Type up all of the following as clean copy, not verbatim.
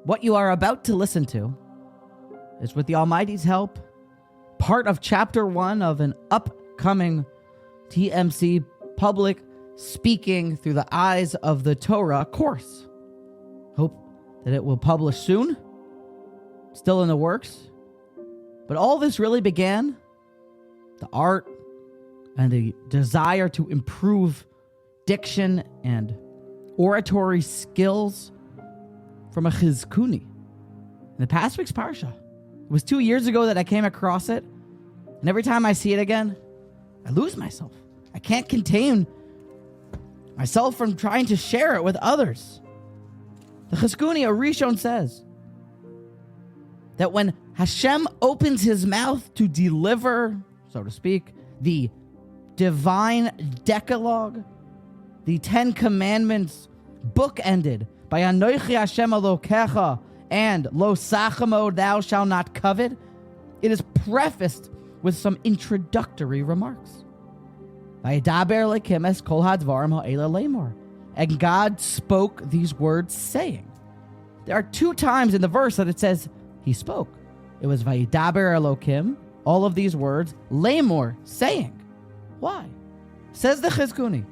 What you are about to listen to is, with the Almighty's help, part of Chapter 1 of an upcoming TMC public speaking through the eyes of the Torah course. Hope that it will publish soon. Still in the works. But all this really began, the art and the desire to improve diction and oratory skills, from a Chizkuni in the past week's parsha. It was 2 years ago that I came across it, and every time I see it again, I lose myself. I can't contain myself from trying to share it with others. The Chizkuni, a Rishon, says that when Hashem opens his mouth to deliver, so to speak, the divine Decalogue, the 10 Commandments bookended by Anochi Hashem Elokecha and Lo Sachamo, thou shalt not covet, it is prefaced with some introductory remarks. Vayidaber Elokim es kol hadvarim ha'ela lemor. And God spoke these words, saying. There are 2 times in the verse that it says he spoke. It was Vayidaber Elokim, all of these words, lemor, saying. Why? Says the Chizkuni.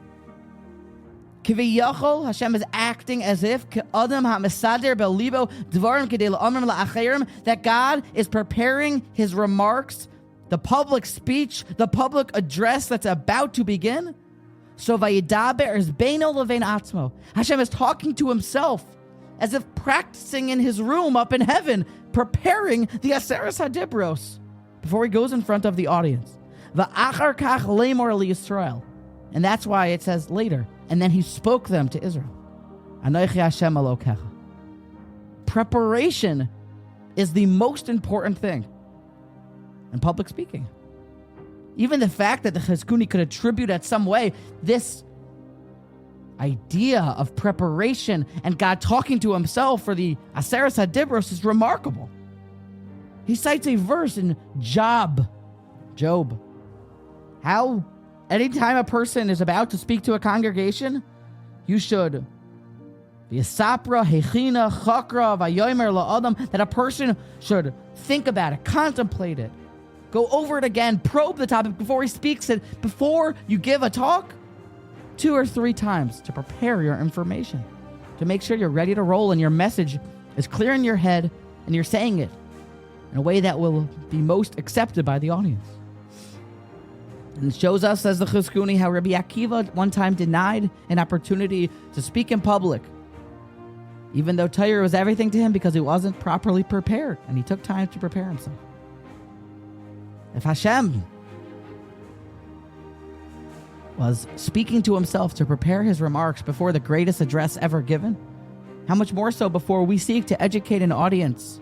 Kiviyachol, Hashem is acting as if Adam ha'mesader belibo dvarim kedei la'amrim la'acherim, that God is preparing his remarks, the public speech, the public address that's about to begin. So vayidaber is beino levein atzmo. Hashem is talking to himself as if practicing in his room up in heaven, preparing the Aseres HaDibros before he goes in front of the audience. Va'achar kach lemor liYisrael. And that's why it says later, and then he spoke them to Israel. Anochi Hashem Elokecha. Preparation is the most important thing in public speaking. Even the fact that the Chizkuni could attribute at some way this idea of preparation and God talking to himself for the Aseres HaDibros is remarkable. He cites a verse in Job. How anytime a person is about to speak to a congregation, you should that a person should think about it, contemplate it, go over it again, probe the topic before he speaks it, before you give a talk, 2 or 3 times to prepare your information, to make sure you're ready to roll and your message is clear in your head and you're saying it in a way that will be most accepted by the audience. And it shows us, as the Chizkuni, how Rebbe Akiva one time denied an opportunity to speak in public, even though Torah was everything to him, because he wasn't properly prepared, and he took time to prepare himself. If Hashem was speaking to himself to prepare his remarks before the greatest address ever given, how much more so before we seek to educate an audience,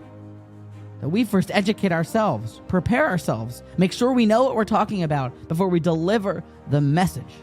that we first educate ourselves, prepare ourselves, make sure we know what we're talking about before we deliver the message.